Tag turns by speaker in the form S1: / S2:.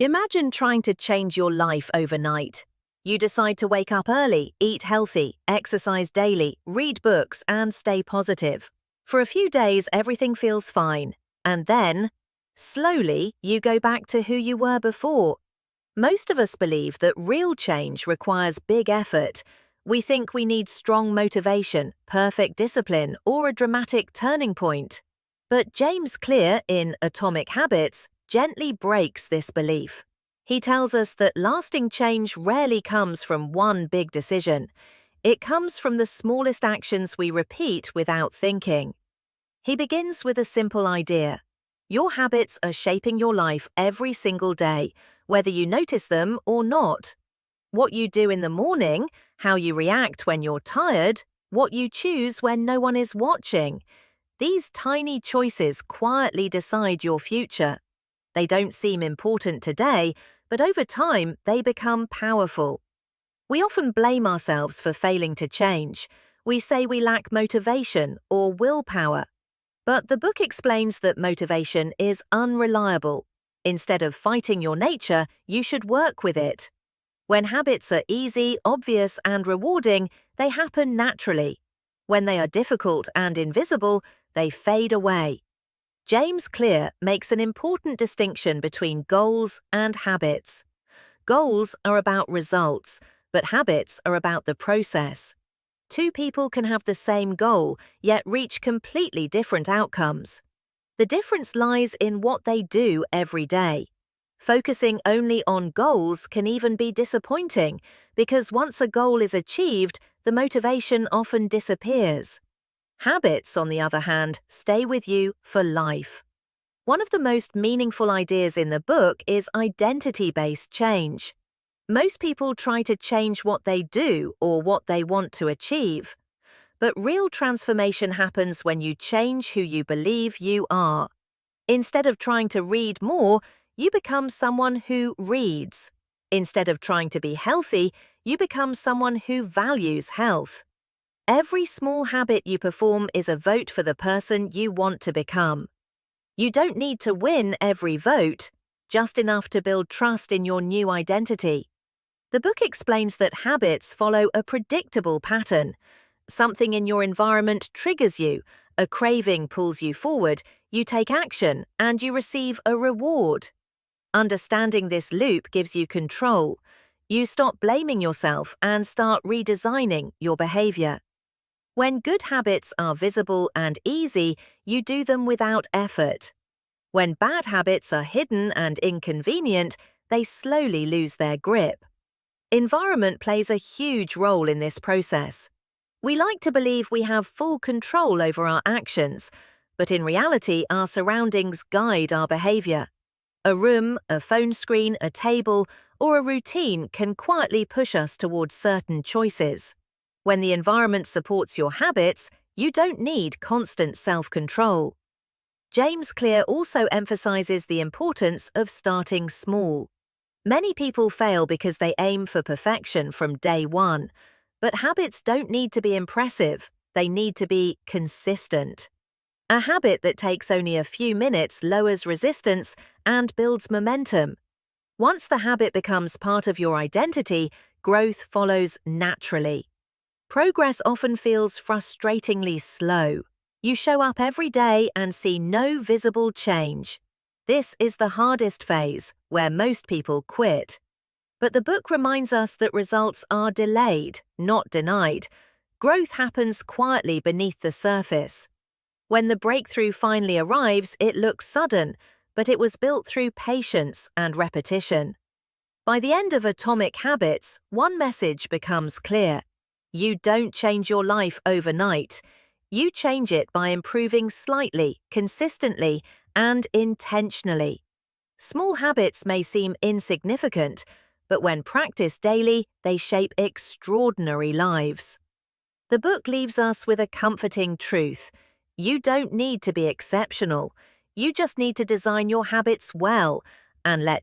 S1: Imagine trying to change your life overnight. You decide to wake up early, eat healthy, exercise daily, read books, and stay positive. For a few days, everything feels fine. And then, slowly, you go back to who you were before. Most of us believe that real change requires big effort. We think we need strong motivation, perfect discipline, or a dramatic turning point. But James Clear in Atomic Habits gently breaks this belief. He tells us that lasting change rarely comes from one big decision. It comes from the smallest actions we repeat without thinking. He begins with a simple idea. Your habits are shaping your life every single day, whether you notice them or not. What you do in the morning, how you react when you're tired, what you choose when no one is watching. These tiny choices quietly decide your future. They don't seem important today, but over time they become powerful. We often blame ourselves for failing to change. We say we lack motivation or willpower. But the book explains that motivation is unreliable. Instead of fighting your nature, you should work with it. When habits are easy, obvious, and rewarding, they happen naturally. When they are difficult and invisible, they fade away. James Clear makes an important distinction between goals and habits. Goals are about results, but habits are about the process. Two people can have the same goal, yet reach completely different outcomes. The difference lies in what they do every day. Focusing only on goals can even be disappointing, because once a goal is achieved, the motivation often disappears. Habits, on the other hand, stay with you for life. One of the most meaningful ideas in the book is identity-based change. Most people try to change what they do or what they want to achieve. But real transformation happens when you change who you believe you are. Instead of trying to read more, you become someone who reads. Instead of trying to be healthy, you become someone who values health. Every small habit you perform is a vote for the person you want to become. You don't need to win every vote, just enough to build trust in your new identity. The book explains that habits follow a predictable pattern. Something in your environment triggers you, a craving pulls you forward, you take action, and you receive a reward. Understanding this loop gives you control. You stop blaming yourself and start redesigning your behavior. When good habits are visible and easy, you do them without effort. When bad habits are hidden and inconvenient, they slowly lose their grip. Environment plays a huge role in this process. We like to believe we have full control over our actions, but in reality, our surroundings guide our behavior. A room, a phone screen, a table, or a routine can quietly push us towards certain choices. When the environment supports your habits, you don't need constant self-control. James Clear also emphasizes the importance of starting small. Many people fail because they aim for perfection from day one, but habits don't need to be impressive, they need to be consistent. A habit that takes only a few minutes lowers resistance and builds momentum. Once the habit becomes part of your identity, growth follows naturally. Progress often feels frustratingly slow. You show up every day and see no visible change. This is the hardest phase, where most people quit. But the book reminds us that results are delayed, not denied. Growth happens quietly beneath the surface. When the breakthrough finally arrives, it looks sudden, but it was built through patience and repetition. By the end of Atomic Habits, one message becomes clear. You don't change your life overnight. You change it by improving slightly, consistently, and intentionally. Small habits may seem insignificant, but when practiced daily, they shape extraordinary lives. The book leaves us with a comforting truth. You don't need to be exceptional. You just need to design your habits well and let